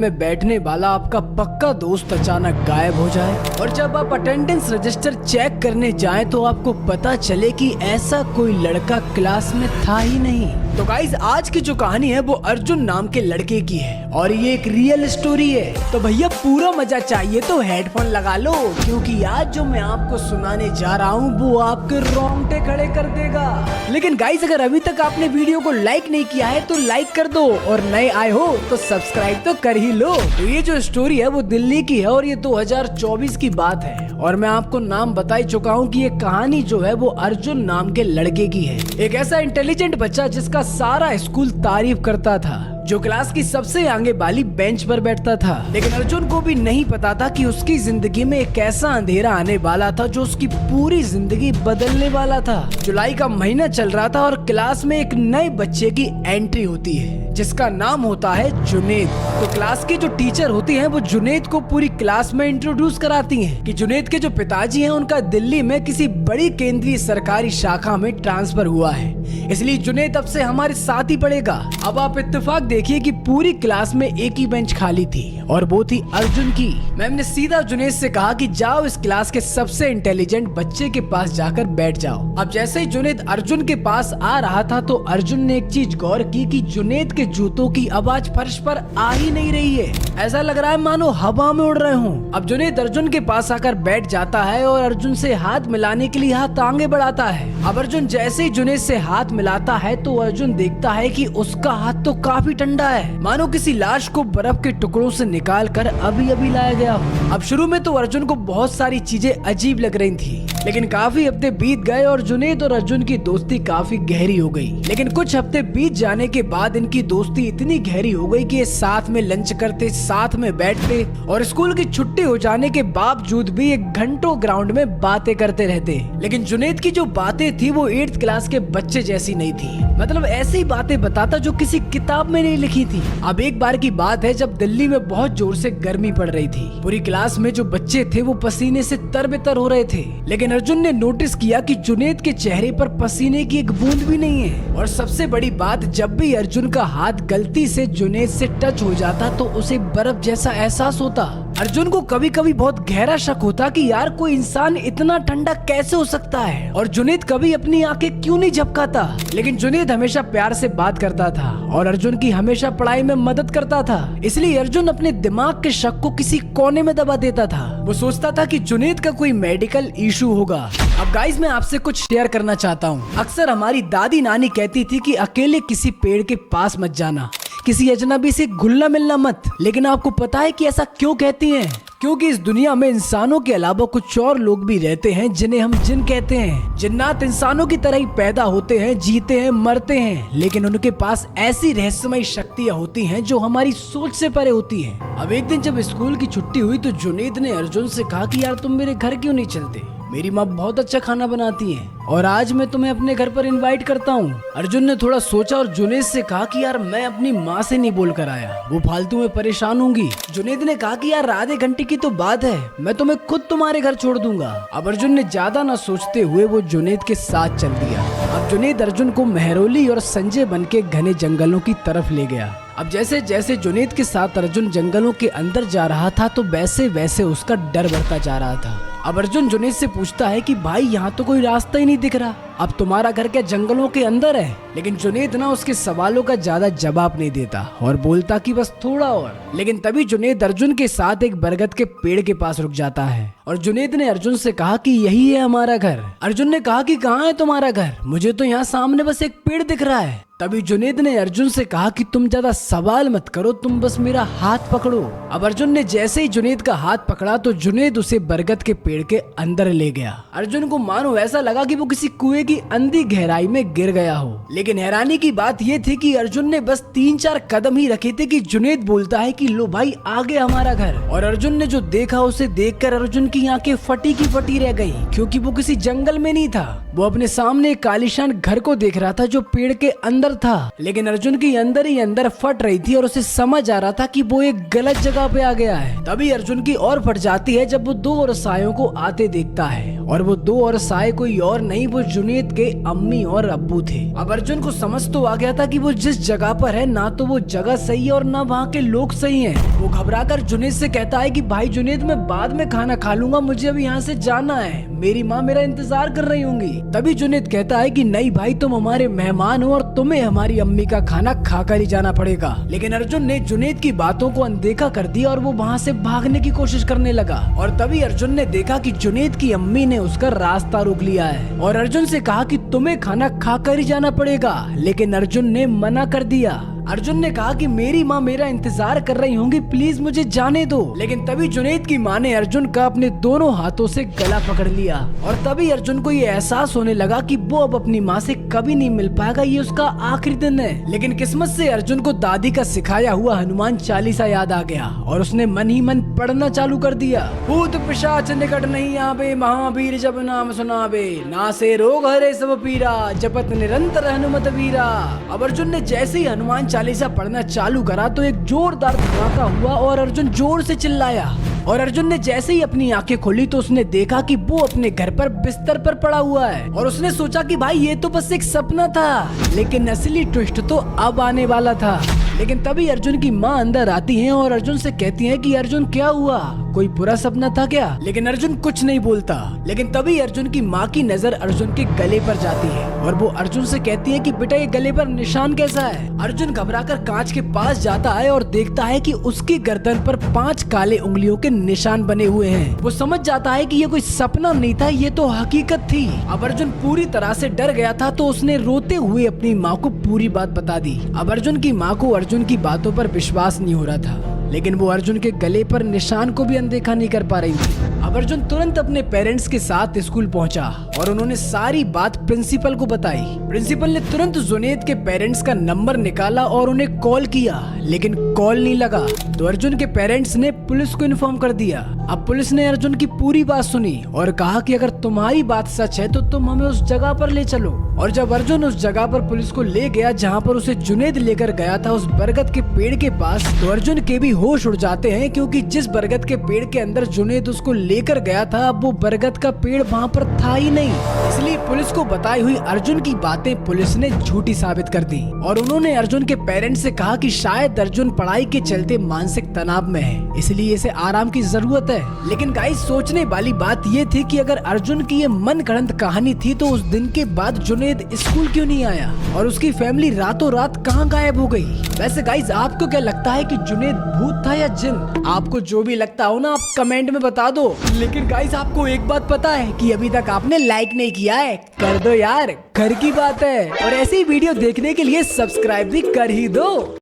में बैठने वाला आपका पक्का दोस्त अचानक गायब हो जाए और जब आप अटेंडेंस रजिस्टर चेक करने जाएं तो आपको पता चले कि ऐसा कोई लड़का क्लास में था ही नहीं। तो गाइस, आज की जो कहानी है वो अर्जुन नाम के लड़के की है और ये एक रियल स्टोरी है। तो भैया पूरा मजा चाहिए तो हेडफोन लगा लो, क्योंकि आज जो मैं आपको सुनाने जा रहा हूँ वो आपके रोंगटे खड़े कर देगा। लेकिन गाइस, अगर अभी तक आपने वीडियो को लाइक नहीं किया है तो लाइक कर दो और नए आए हो तो सब्सक्राइब तो कर ही लो। तो ये जो स्टोरी है वो दिल्ली की है और ये 2024 की बात है और मैं आपको नाम बता ही चुका हूँ कि ये कहानी जो है वो अर्जुन नाम के लड़के की है। एक ऐसा इंटेलिजेंट बच्चा जिसका सारा स्कूल तारीफ करता था, जो क्लास की सबसे आगे वाली बेंच पर बैठता था। लेकिन अर्जुन को भी नहीं पता था कि उसकी जिंदगी में एक ऐसा अंधेरा आने वाला था जो उसकी पूरी जिंदगी बदलने वाला था। जुलाई का महीना चल रहा था और क्लास में एक नए बच्चे की एंट्री होती है जिसका नाम होता है जुनेद। तो क्लास की जो टीचर होती है वो जुनेद को पूरी क्लास में इंट्रोड्यूस कराती है कि जुनेद के जो पिताजी हैं उनका दिल्ली में किसी बड़ी केंद्रीय सरकारी शाखा में ट्रांसफर हुआ है, इसलिए जुनेद अब से हमारे साथ ही पढ़ेगा। अब आप इत्तेफाक देखिए कि पूरी क्लास में एक ही बेंच खाली थी और वो थी अर्जुन की। मैम ने सीधा जुनेद से कहा कि जाओ इस क्लास के सबसे इंटेलिजेंट बच्चे के पास जाकर बैठ जाओ। अब जैसे ही जुनेद अर्जुन के पास आ रहा था तो अर्जुन ने एक चीज गौर की कि जुनेद के जूतों की आवाज फर्श पर आ ही नहीं रही है, ऐसा लग रहा है मानो हवा में उड़ रहे हों। अब जुनेद अर्जुन के पास आकर बैठ जाता है और अर्जुन से हाथ मिलाने के लिए हाथ आगे बढ़ाता है। अब अर्जुन जैसे ही जुनेद से हाथ मिलाता है तो अर्जुन देखता है कि उसका हाथ तो काफी ठंडा है, मानो किसी लाश को बर्फ के टुकड़ों से निकाल कर अभी अभी लाया गया हो। अब शुरू में तो अर्जुन को बहुत सारी चीजें अजीब लग रही थी, लेकिन काफी हफ्ते बीत गए और जुनेद और अर्जुन की दोस्ती काफी गहरी हो गई। लेकिन कुछ हफ्ते बीत जाने के बाद इनकी दोस्ती इतनी गहरी हो गई कि ये साथ में लंच करते, साथ में बैठते और स्कूल की छुट्टी हो जाने के बावजूद भी एक घंटों ग्राउंड में बातें करते रहते। लेकिन जुनेद की जो बातें थी वो 8th क्लास के बच्चे जैसी नहीं थी, मतलब ऐसी बातें बताता जो किसी किताब में नहीं लिखी थी। अब एक बार की बात है जब दिल्ली में बहुत जोर से गर्मी पड़ रही थी, पूरी क्लास में जो बच्चे थे वो पसीने से तरबतर हो रहे थे, लेकिन अर्जुन ने नोटिस किया कि जुनेद के चेहरे पर पसीने की एक बूंद भी नहीं है। और सबसे बड़ी बात, जब भी अर्जुन का हाथ गलती से जुनेद से टच हो जाता तो उसे बर्फ जैसा एहसास होता। अर्जुन को कभी कभी बहुत गहरा शक होता कि यार कोई इंसान इतना ठंडा कैसे हो सकता है और जुनेद कभी अपनी आंखें क्यों नहीं झपकाता। लेकिन जुनेद हमेशा प्यार से बात करता था और अर्जुन की हमेशा पढ़ाई में मदद करता था, इसलिए अर्जुन अपने दिमाग के शक को किसी कोने में दबा देता था। वो सोचता था कि जुनेद का कोई मेडिकल इशू होगा। अब गाइस, मैं आपसे कुछ शेयर करना चाहता हूँ। अक्सर हमारी दादी नानी कहती थी कि अकेले किसी पेड़ के पास मत जाना, किसी अजनबी से घुलना मिलना मत। लेकिन आपको पता है कि ऐसा क्यों कहती हैं? क्योंकि इस दुनिया में इंसानों के अलावा कुछ और लोग भी रहते हैं जिन्हें हम जिन कहते हैं। जिन्नात इंसानों की तरह ही पैदा होते हैं, जीते हैं, मरते हैं, लेकिन उनके पास ऐसी रहस्यमयी शक्तियाँ होती हैं जो हमारी सोच से परे होती हैं। अब एक दिन जब स्कूल की छुट्टी हुई तो जुनेद ने अर्जुन से कहा कि यार तुम मेरे घर क्यों नहीं चलते, मेरी माँ बहुत अच्छा खाना बनाती है और आज मैं तुम्हें अपने घर पर इनवाइट करता हूँ। अर्जुन ने थोड़ा सोचा और जुनेद से कहा कि यार मैं अपनी माँ से नहीं बोल कर आया, वो फालतू में परेशान होंगी। जुनेद ने कहा कि यार आधे घंटे की तो बात है, मैं तुम्हें खुद तुम्हारे घर छोड़ दूंगा। अब अर्जुन ने ज्यादा न सोचते हुए वो जुनेद के साथ चल दिया। अब जुनेद अर्जुन को मेहरौली और संजय बन के घने जंगलों की तरफ ले गया। अब जैसे जैसे जुनेद के साथ अर्जुन जंगलों के अंदर जा रहा था तो वैसे वैसे उसका डर बढ़ता जा रहा था। अब अर्जुन जुनेद से पूछता है कि भाई यहाँ तो कोई रास्ता ही नहीं दिख रहा, अब तुम्हारा घर क्या जंगलों के अंदर है? लेकिन जुनेद ना उसके सवालों का ज्यादा जवाब नहीं देता और बोलता कि बस थोड़ा और। लेकिन तभी जुनेद अर्जुन के साथ एक बरगद के पेड़ के पास रुक जाता है और जुनेद ने अर्जुन से कहा कि यही है हमारा घर। अर्जुन ने कहा कि कहाँ है तुम्हारा घर? मुझे तो यहाँ सामने बस एक पेड़ दिख रहा है। तभी जुनेद ने अर्जुन से कहा कि तुम ज्यादा सवाल मत करो, तुम बस मेरा हाथ पकड़ो। अब अर्जुन ने जैसे ही जुनेद का हाथ पकड़ा तो जुनेद उसे बरगद के पेड़ के अंदर ले गया। अर्जुन को मानो ऐसा लगा कि वो किसी कुएं की अंधी गहराई में गिर गया हो। लेकिन हैरानी की बात ये थी कि अर्जुन ने बस 3-4 कदम ही रखे थे कि जुनेद बोलता है कि लो भाई आ गया हमारा घर। और अर्जुन ने जो देखा उसे देखकर अर्जुन की की आंखें फटी की फटी रह गई, क्योंकि वो किसी जंगल में नहीं था, वो अपने सामने एक आलीशान घर को देख रहा था जो पेड़ के अंदर था। लेकिन अर्जुन की अंदर ही अंदर फट रही थी और उसे समझ आ रहा था कि वो एक गलत जगह पे आ गया है। तभी अर्जुन की और फट जाती है जब वो दो और सायों को आते देखता है, और वो दो और साये कोई और नहीं, वो जुनैद के अम्मी और अब्बू थे। अब अर्जुन को समझ तो आ गया था कि वो जिस जगह पर है ना तो वो जगह सही है और ना वहाँ के लोग सही हैं। वो घबराकर जुनैद से कहता है कि भाई जुनैद, मैं बाद में खाना खा लूंगा, मुझे अभी यहाँ से जाना है, मेरी माँ मेरा इंतजार कर रही होंगी। तभी जुनैद कहता है कि नहीं भाई, तुम हमारे मेहमान हो और तुम्हें हमारी अम्मी का खाना खाकर ही जाना पड़ेगा। लेकिन अर्जुन ने जुनैद की बातों को अनदेखा कर दिया और वो वहाँ से भागने की कोशिश करने लगा। और तभी अर्जुन ने देखा कि जुनैद की अम्मी ने उसका रास्ता रोक लिया है और अर्जुन से कहा कि तुम्हें खाना खाकर ही जाना पड़ेगा। लेकिन अर्जुन ने मना कर दिया। अर्जुन ने कहा कि मेरी माँ मेरा इंतजार कर रही होंगी, प्लीज मुझे जाने दो। लेकिन तभी जुनैद की माँ ने अर्जुन का अपने दोनों हाथों से गला पकड़ लिया और तभी अर्जुन को ये एहसास होने लगा कि वो अब अपनी माँ से कभी नहीं मिल पाएगा, ये उसका आखिरी दिन है। लेकिन किस्मत से अर्जुन को दादी का सिखाया हुआ हनुमान चालीसा याद आ गया और उसने मन ही मन पढ़ना चालू कर दिया। भूत पिशाच निकट नहीं आवे, महावीर जब नाम सुनावे, ना से रोग हरे सब पीरा, जपत निरंतर हनुमत वीरा। अब अर्जुन ने जैसे ही हनुमान चालीसा पढ़ना चालू करा तो एक जोरदार धमाका हुआ और अर्जुन जोर से चिल्लाया। और अर्जुन ने जैसे ही अपनी आंखें खोली तो उसने देखा कि वो अपने घर पर बिस्तर पर पड़ा हुआ है और उसने सोचा कि भाई ये तो बस एक सपना था, लेकिन असली ट्विस्ट तो अब आने वाला था। लेकिन तभी अर्जुन की माँ अंदर आती हैं और अर्जुन से कहती हैं कि अर्जुन क्या हुआ, कोई बुरा सपना था क्या? लेकिन अर्जुन कुछ नहीं बोलता। लेकिन तभी अर्जुन की माँ की नजर अर्जुन के गले पर जाती है और वो अर्जुन से कहती है कि बेटा ये गले पर निशान कैसा है? अर्जुन घबराकर कांच के पास जाता है और देखता है कि उसकी गर्दन पर 5 काले उंगलियों के निशान बने हुए हैं। वो समझ जाता है कि ये कोई सपना नहीं था, ये तो हकीकत थी। अब अर्जुन पूरी तरह से डर गया था तो उसने रोते हुए अपनी माँ को पूरी बात बता दी। अब अर्जुन की माँ को अर्जुन की बातों पर विश्वास नहीं हो रहा था, लेकिन वो अर्जुन के गले पर निशान को भी अनदेखा नहीं कर पा रही थी। अब अर्जुन तुरंत अपने पेरेंट्स के साथ स्कूल पहुंचा और उन्होंने सारी बात प्रिंसिपल को बताई। प्रिंसिपल ने तुरंत जुनैद के पेरेंट्स का नंबर निकाला और उन्हें कॉल किया, लेकिन कॉल नहीं लगा। तो अर्जुन के पेरेंट्स ने पुलिस को इन्फॉर्म कर दिया। अब पुलिस ने अर्जुन की पूरी बात सुनी और कहा कि अगर तुम्हारी बात सच है तो तुम हमें उस जगह पर ले चलो। और जब अर्जुन उस जगह पर पुलिस को ले गया जहाँ पर उसे जुनैद लेकर गया था, उस बरगद के पेड़ के पास, तो अर्जुन के भी होश उड़ जाते हैं, क्योंकि जिस बरगद के पेड़ के अंदर जुनैद उसको लेकर गया था अब वो बरगद का पेड़ वहाँ पर था ही नहीं। इसलिए पुलिस को बताई हुई अर्जुन की बातें पुलिस ने झूठी साबित कर दी और उन्होंने अर्जुन के पेरेंट्स से कहा कि शायद अर्जुन पढ़ाई के चलते मानसिक तनाव में है, इसलिए इसे आराम की जरूरत है। लेकिन गाइस, सोचने वाली बात ये थी कि अगर अर्जुन की ये मन गढ़ंत कहानी थी तो उस दिन के बाद जुनैद स्कूल क्यों नहीं आया और उसकी फैमिली रातों रात कहाँ गायब हो गई? वैसे गाइस, आपको क्या लगता है कि जुनैद भूत था या जिन? आपको जो भी लगता हो ना, आप कमेंट में बता दो। लेकिन गाइस, आपको एक बात पता है कि अभी तक आपने लाइक नहीं किया है, कर दो यार, घर की बात है। और ऐसी वीडियो देखने के लिए सब्सक्राइब भी कर ही दो।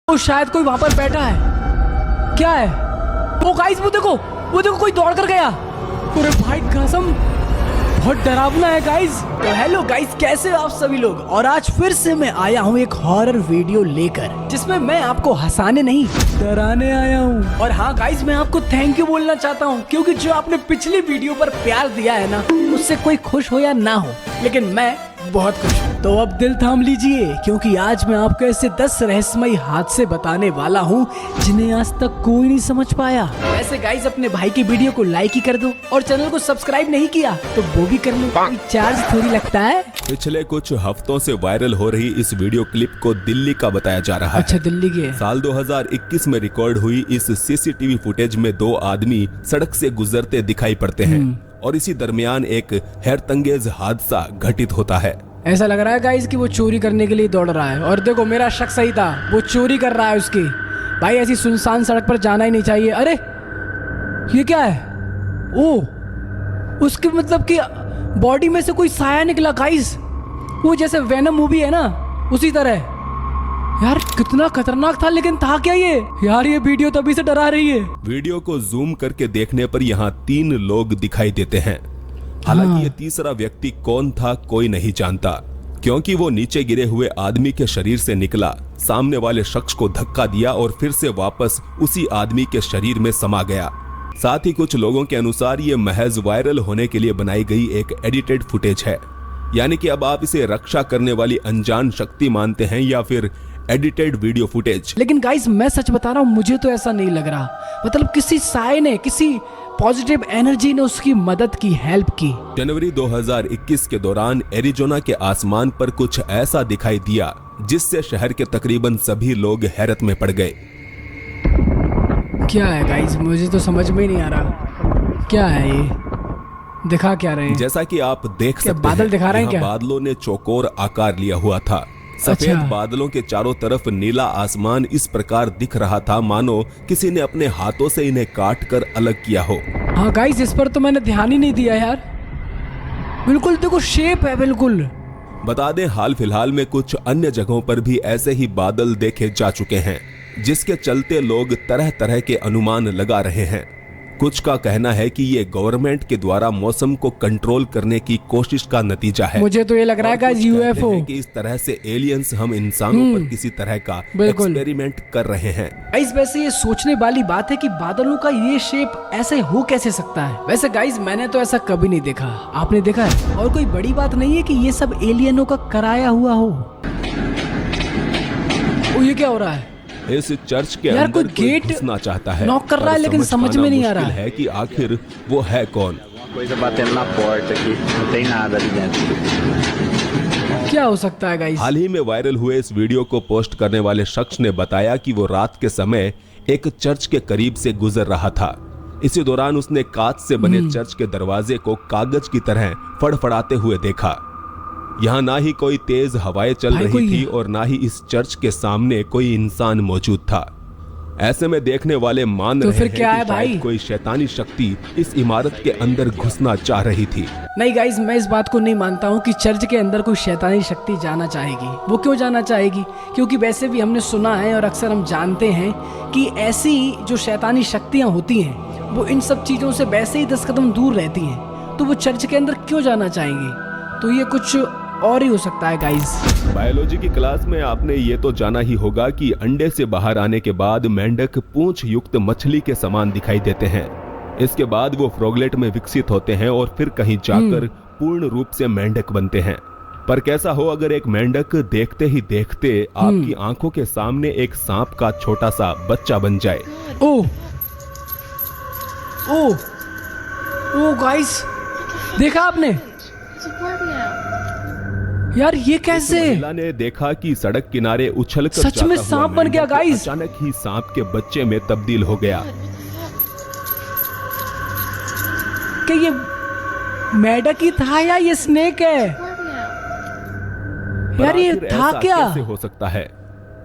तो शायद कोई वहां पर बैठा है। क्या है वो? गाइस वो देखो कोई दौड़ कर गया। अरे भाई कसम, बहुत डरावना है गाइस। तो हेलो गाइस, कैसे हो आप सभी लोग? और आज फिर से मैं आया हूँ एक हॉरर वीडियो लेकर, जिसमें मैं आपको हंसाने नहीं डराने आया हूँ। और हाँ गाइस, मैं आपको थैंक यू बोलना चाहता हूँ, क्योंकि जो आपने पिछली वीडियो पर प्यार दिया है ना, उससे कोई खुश हो या ना हो, लेकिन मैं बहुत खुश हूँ। तो अब दिल थाम लीजिए, क्योंकि आज मैं आपको ऐसे 10 रहस्यमयी हादसे बताने वाला हूँ जिन्हें आज तक कोई नहीं समझ पाया। ऐसे गाइस, अपने भाई की वीडियो को लाइक ही कर दो और चैनल को सब्सक्राइब नहीं किया तो वो भी कर लो, चार्ज थोड़ी लगता है। पिछले कुछ हफ्तों से वायरल हो रही इस वीडियो क्लिप को दिल्ली का बताया जा रहा है। अच्छा, दिल्ली के? साल 2021 में रिकॉर्ड हुई इस सीसीटीवी फुटेज में 2 आदमी सड़क से गुजरते दिखाई पड़ते हैं और इसी दरमियान एक हैरतअंगेज हादसा घटित होता है। ऐसा लग रहा है गाइस कि वो चोरी करने के लिए दौड़ रहा है। और देखो, मेरा शक सही था, वो चोरी कर रहा है उसकी। भाई, ऐसी सुनसान सड़क पर जाना ही नहीं चाहिए। अरे ये क्या है? ओ, उसके मतलब कि बॉडी में से कोई साया निकला गाइस, वो जैसे वेनम मूवी है ना, उसी तरह। यार कितना खतरनाक था, लेकिन था क्या ये? यार ये वीडियो तभी से डरा रही है। वीडियो को जूम करके देखने पर यहाँ 3 लोग दिखाई देते हैं। हालांकि ये तीसरा व्यक्ति कौन था कोई नहीं जानता, क्योंकि वो नीचे गिरे हुए आदमी के शरीर से निकला, सामने वाले शख्स को धक्का दिया और फिर से वापस उसी आदमी के शरीर में समा गया। साथ ही कुछ लोगों के अनुसार ये महज वायरल होने के लिए बनाई गई एक एडिटेड फुटेज है। यानी कि अब आप इसे रक्षा करने वाली अनजान शक्ति मानते हैं या फिर एडिटेड वीडियो फुटेज। लेकिन गाइस मैं सच बता रहा हूँ, मुझे तो ऐसा नहीं लग रहा। मतलब किसी साय ने, किसी पॉजिटिव एनर्जी ने उसकी मदद की, हेल्प की। जनवरी 2021 के दौरान एरिजोना के आसमान पर कुछ ऐसा दिखाई दिया जिससे शहर के तकरीबन सभी लोग हैरत में पड़ गए। क्या है गाइस, मुझे तो समझ में ही नहीं आ रहा क्या है ये, दिखा क्या रहे हैं? जैसा कि आप देख सकते बादल हैं, दिखा रहे हैं यहाँ क्या? बादलों ने चौकोर आकार लिया हुआ था। सफेद अच्छा। बादलों के चारों तरफ नीला आसमान इस प्रकार दिख रहा था मानो किसी ने अपने हाथों से इन्हें काट कर अलग किया हो। हाँ गाइस, इस पर तो मैंने ध्यान ही नहीं दिया यार। बिल्कुल देखो, शेप है बिल्कुल। बता दें, हाल फिलहाल में कुछ अन्य जगहों पर भी ऐसे ही बादल देखे जा चुके हैं, जिसके चलते लोग तरह तरह के अनुमान लगा रहे हैं। कुछ का कहना है कि ये गवर्नमेंट के द्वारा मौसम को कंट्रोल करने की कोशिश का नतीजा है। मुझे तो ये लग रहा है गाइस यूएफओ कि इस तरह से एलियंस हम इंसानों पर किसी तरह का बिल्कुल एक्सपेरिमेंट कर रहे हैं। गाइस वैसे ये सोचने वाली बात है कि बादलों का ये शेप ऐसे हो कैसे सकता है। वैसे गाइस मैंने तो ऐसा कभी नहीं देखा, आपने देखा है? और कोई बड़ी बात नहीं है कि ये सब एलियनों का कराया हुआ हो। ओ, ये क्या हो रहा है? इस चर्च के यार, अंदर कोई गेट घुसना चाहता है, नॉक कर रहा है, लेकिन समझ में नहीं आ रहा है कि आखिर वो है कौन। Coisa batendo na porta aqui, não tem nada ali dentro. क्या हो सकता है गाइस? हाल ही में वायरल हुए इस वीडियो को पोस्ट करने वाले शख्स ने बताया कि वो रात के समय एक चर्च के करीब से गुजर रहा था। इसी दौरान उसने कांच से बने चर्च के दरवाजे को कागज की तरह फड़फड़ाते हुए देखा। यहाँ ना ही कोई तेज हवाएं चल रही थी और ना ही इस चर्च के सामने कोई इंसान मौजूद था। ऐसे में देखने वाले मान तो रहे फिर हैं क्या कि है भाई? शायद कोई शैतानी शक्ति इस इमारत के अंदर घुसना चाह रही थी। नहीं गाइस, मैं इस बात को नहीं मानता हूँ कि चर्च के अंदर कोई शैतानी शक्ति जाना चाहेगी। वो क्यों जाना चाहेगी? क्योंकि वैसे भी हमने सुना है और अक्सर हम जानते हैं कि ऐसी जो शैतानी शक्तियाँ होती हैं वो इन सब चीज़ों से वैसे ही 10 कदम दूर रहती हैं। तो वो चर्च के अंदर क्यों जाना चाहेंगी? तो ये कुछ और ही हो सकता है गाइस। बायोलॉजी की क्लास में आपने ये तो जाना ही होगा कि अंडे से बाहर आने के बाद मेंढक पूंछ युक्त मछली के समान दिखाई देते हैं। इसके बाद वो फ्रॉगलेट में विकसित होते हैं और फिर कहीं जाकर पूर्ण रूप से मेंढक बनते हैं। पर कैसा हो अगर एक मेंढक देखते ही देखते आपकी आंखों के सामने एक सांप का छोटा सा बच्चा बन जाए। ओह ओह ओह गाइस, देखा आपने? यार ये कैसे? महिला ने देखा कि सड़क किनारे उछलकर सच में सांप बन गया गाइस। अचानक ही सांप के बच्चे में तब्दील हो गया। कि ये मेंढक ही था या ये स्नेक है? यार ये आखिर था ऐसा क्या? कैसे हो सकता है?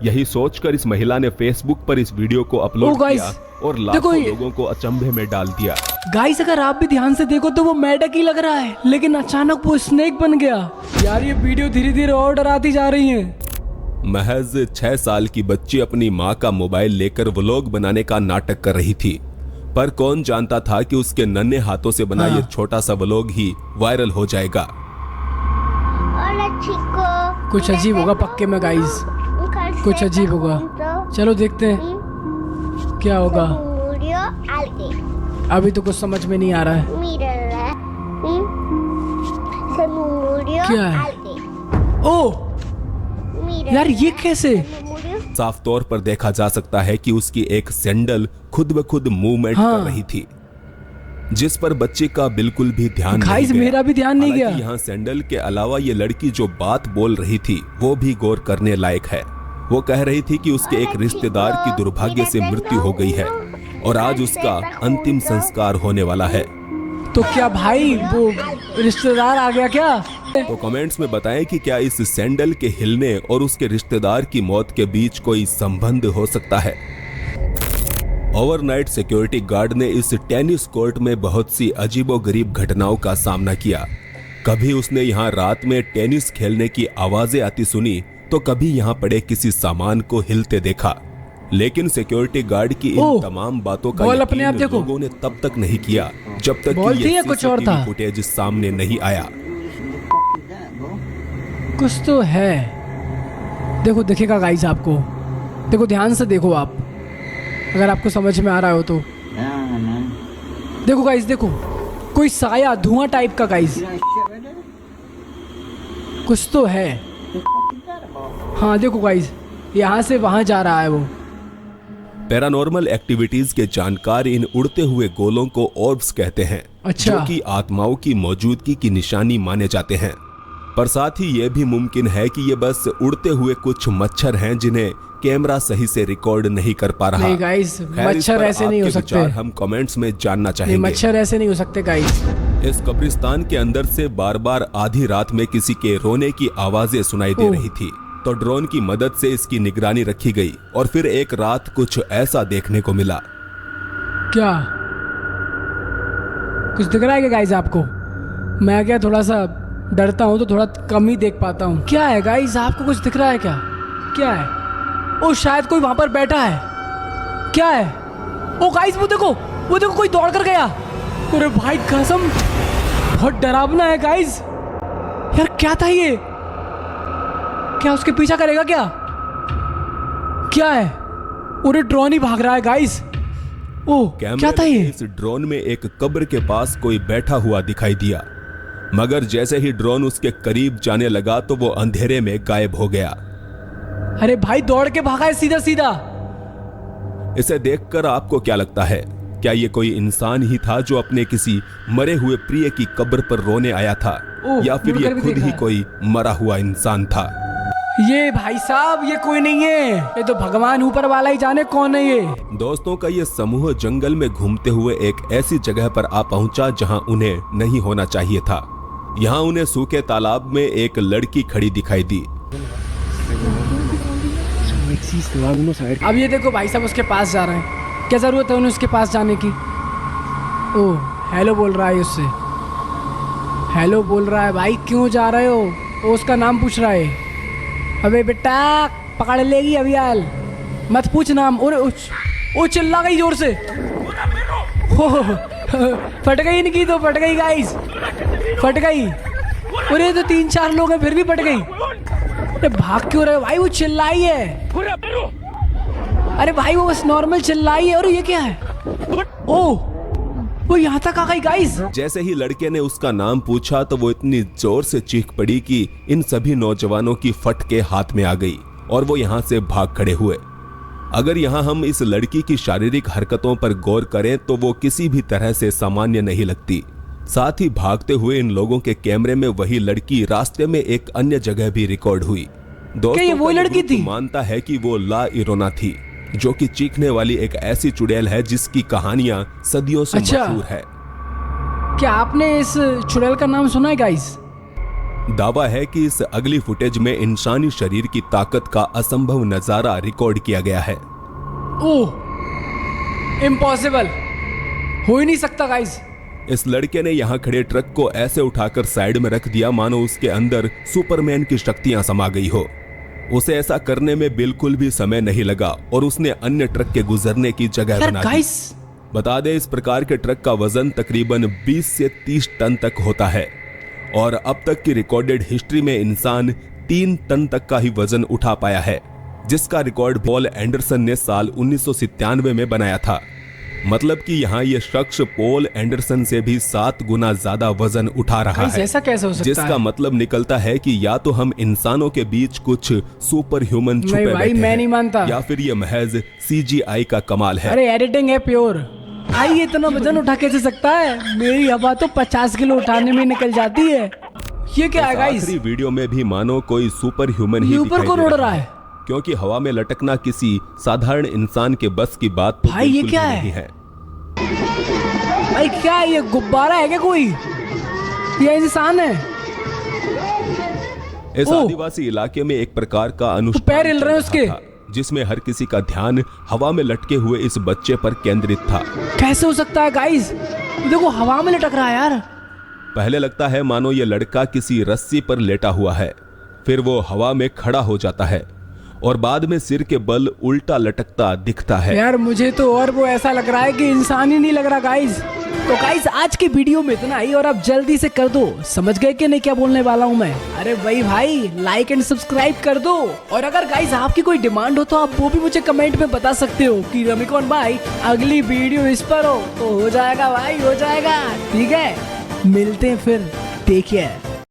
यही सोचकर इस महिला ने फेसबुक पर इस वीडियो को अपलोड गाइस, किया और देखो लाखों ये- लोगों को अचंभे में डाल दिया। गाइस अगर आप भी ध्यान से देखो तो वो मेंढक ही लग रहा है, लेकिन अचानक वो स्नेक बन गया। यार ये वीडियो धीरे धीरे और डराती जा रही है। महज 6 साल की बच्ची अपनी माँ का मोबाइल लेकर व्लॉग बनाने का नाटक कर रही थी, पर कौन जानता था कि उसके नन्हे हाथों से बना ये छोटा सा व्लॉग ही वायरल हो जाएगा। कुछ अजीब होगा पक्के में गाइस, कुछ अजीब होगा। चलो देखते हैं क्या होगा। अभी तो कुछ समझ में नहीं आ रहा है। क्या है? ओह यार ये कैसे? साफ तौर पर देखा जा सकता है कि उसकी एक सैंडल खुद ब खुद मूवमेंट कर रही थी, जिस पर बच्चे का बिल्कुल भी ध्यान नहीं गाइस गया। मेरा भी ध्यान नहीं गया। यहाँ सैंडल के अलावा ये लड़की जो बात बोल रही थी वो भी गौर करने लायक है। वो कह रही थी कि उसके एक रिश्तेदार की दुर्भाग्य से मृत्यु हो गई है और आज उसका अंतिम संस्कार होने वाला है। तो क्या भाई वो रिश्तेदार आ गया क्या? तो कमेंट्स में बताएं कि क्या इस सैंडल के हिलने और उसके रिश्तेदार की मौत के बीच कोई संबंध हो सकता है। ओवरनाइट सिक्योरिटी गार्ड ने इस टेनिस कोर्ट में बहुत सी अजीबोगरीब घटनाओं का सामना किया। कभी उसने यहाँ रात में टेनिस खेलने की आवाजें आती सुनी तो कभी यहाँ पड़े किसी सामान को हिलते देखा। लेकिन सिक्योरिटी गार्ड की इन तमाम बातों का बॉल अपने आप यकीन देखो। लोगों ने तब तक नहीं किया जब तक बॉल कि थी ये या कुछ और था? फुटेज सामने नहीं आया। कुछ तो है। देखो दिखेगा गाइस आपको, देखो ध्यान से देखो आप, अगर आपको समझ में आ रहा हो तो। देखो गाइस, देखो कोई साया धुआं टाइप का गाइस, कुछ तो है। हाँ देखो गाइस, यहाँ से वहां जा रहा है वो। पैरानॉर्मल एक्टिविटीज के जानकार इन उड़ते हुए गोलों को ऑर्ब्स कहते हैं, अच्छा। जो कि आत्माओं की मौजूदगी की निशानी माने जाते हैं। पर साथ ही यह भी मुमकिन है कि ये बस उड़ते हुए कुछ मच्छर हैं जिन्हें कैमरा सही से रिकॉर्ड नहीं कर पा रहा। नहीं गाइस, खैर, इस मच्छर पर ऐसे नहीं हो आपके सकते। विचार हम कमेंट्स में जानना नहीं, चाहेंगे। मच्छर ऐसे नहीं हो सकते गाइस। इस कब्रिस्तान के अंदर से बार बार आधी रात में किसी के रोने की आवाजें सुनाई दे रही थी, तो ड्रोन की मदद से इसकी निगरानी रखी गई और फिर एक रात कुछ ऐसा देखने को मिला। क्या कुछ दिख रहा है क्या गाइस आपको? मैं क्या थोड़ा सा डरता हूँ तो थोड़ा कम ही देख पाता हूँ। क्या है गाइस, आपको कुछ दिख रहा है क्या? क्या है? ओ शायद कोई वहां पर बैठा है। क्या है? ओ गाइस वो देखो कोई दौड़ कर गया। अरे भाई कसम, बहुत डरावना है गाइस। यार क्या था ये? क्या उसके पीछा करेगा क्या? क्या है? अरे ड्रोन ही भाग रहा है गाइस। ओ क्या था ये? इस ड्रोन में एक कब्र के पास कोई बैठा हुआ दिखाई दिया, मगर जैसे ही ड्रोन उसके करीब जाने लगा तो वो अंधेरे में गायब हो गया। अरे भाई दौड़ के भागा है सीधा सीधा। इसे देखकर आपको क्या लगता है? क्या ये कोई इंसान ही था जो अपने किसी मरे हुए प्रिय की कब्र पर रोने आया था, या फिर ये खुद ही कोई मरा हुआ इंसान था? ये भाई साहब ये कोई नहीं है, ये तो भगवान ऊपर वाला ही जाने कौन है ये। दोस्तों का ये समूह जंगल में घूमते हुए एक ऐसी जगह पर आ पहुंचा जहां उन्हें नहीं होना चाहिए था। यहाँ उन्हें सूखे तालाब में एक लड़की खड़ी दिखाई दी। अब ये देखो भाई साहब उसके पास जा रहे हैं। क्या जरूरत है उन्हें उसके पास जाने की? ओ हेलो बोल रहा है उससे, हेलो बोल रहा है। भाई क्यों जा रहे हो? वो उसका नाम पूछ रहा है। अबे बेटा पकड़ लेगी अभी यार, मत पूछ नाम। और ओ चिल्ला गई जोर से। फट गई इनकी तो, फट गई गाइस, फट गई। अरे तो 3-4 लोग हैं फिर भी फट गई। अरे भाग क्यों रहे हो भाई? वो चिल्लाई है। अरे भाई वो बस नॉर्मल चिल्लाई है। और ये क्या है? ओ वो यहाँ तक आ गई गाइस। जैसे ही लड़के ने उसका नाम पूछा तो वो इतनी जोर से चीख पड़ी कि इन सभी नौजवानों की फट के हाथ में आ गई और वो यहाँ से भाग खड़े हुए। अगर यहाँ हम इस लड़की की शारीरिक हरकतों पर गौर करें तो वो किसी भी तरह से सामान्य नहीं लगती। साथ ही भागते हुए इन लोगों के कैमरे में वही लड़की रास्ते में एक अन्य जगह भी रिकॉर्ड हुई। दोस्तों ये वो लड़की थी? मानता है कि वो ला इरोना थी, जो कि चीखने वाली एक ऐसी चुड़ैल है जिसकी कहानियां सदियों से मशहूर है। क्या आपने इस चुड़ैल का नाम सुना है गाइस? दावा है कि इस अगली फुटेज में इंसानी शरीर की ताकत का असंभव नजारा रिकॉर्ड किया गया है। ओह इम्पॉसिबल, हो ही नहीं सकता गाइस। इस लड़के ने यहाँ खड़े ट्रक को ऐसे उठाकर साइड में रख दिया मानो उसके अंदर सुपरमैन की शक्तियां समा गई हो। उसे ऐसा करने में बिल्कुल भी समय नहीं लगा और उसने अन्य ट्रक के गुजरने की जगह बना दी। बता दें इस प्रकार के ट्रक का वजन तकरीबन 20 से 30 टन तक होता है और अब तक की रिकॉर्डेड हिस्ट्री में इंसान 3 टन तक का ही वजन उठा पाया है, जिसका रिकॉर्ड पॉल एंडरसन ने साल 1997 में बनाया था। मतलब कि यहाँ ये शख्स पॉल एंडरसन से भी 7 गुना ज्यादा वजन उठा रहा है। ऐसा कैसे हो सकता जिसका है? मतलब निकलता है कि या तो हम इंसानों के बीच कुछ सुपर ह्यूमन छुपे बैठे मैं हैं, नहीं मानता। या फिर ये महज CGI का कमाल है। अरे एडिटिंग है प्योर। भाई ये इतना वजन उठा कैसे सकता है? मेरी हवा तो 50 किलो उठाने में निकल जाती है। ये क्या है गाइस? आखिरी वीडियो में भी मानो कोई सुपर ह्यूमन ही ऊपर को उड़ रहा है, क्योंकि हवा में लटकना किसी साधारण इंसान के बस की बात तो भाई ये बिल्कुल क्या भी है? नहीं है। भाई क्या है ये? गुब्बारा है क्या कोई? ये इंसान है? इस आदिवासी इलाके में एक प्रकार का अनुष्ठान पैर हिल रहे हैं चल रहा उसके, था, जिसमें हर किसी का ध्यान हवा में लटके हुए इस बच्चे पर केंद्रित था। कैसे हो सकता है गाइस? देखो हवा में लटक रहा है यार। पहले लगता है मानो ये लड़का किसी रस्सी पर लेटा हुआ है, फिर वो हवा में खड़ा हो जाता है और बाद में सिर के बल उल्टा लटकता दिखता है। यार मुझे तो और वो ऐसा लग रहा है कि इंसान ही नहीं लग रहा गाइस। तो गाइस आज के वीडियो में इतना ही और आप जल्दी से कर दो, समझ गए कि नहीं क्या बोलने वाला हूँ मैं। अरे भाई लाइक एंड सब्सक्राइब कर दो। और अगर गाइस आपकी कोई डिमांड हो तो आप वो भी मुझे कमेंट में बता सकते हो कि रमिकॉन भाई अगली वीडियो इस पर हो, तो हो जाएगा भाई, हो जाएगा। ठीक है, मिलते हैं फिर, टेक केयर।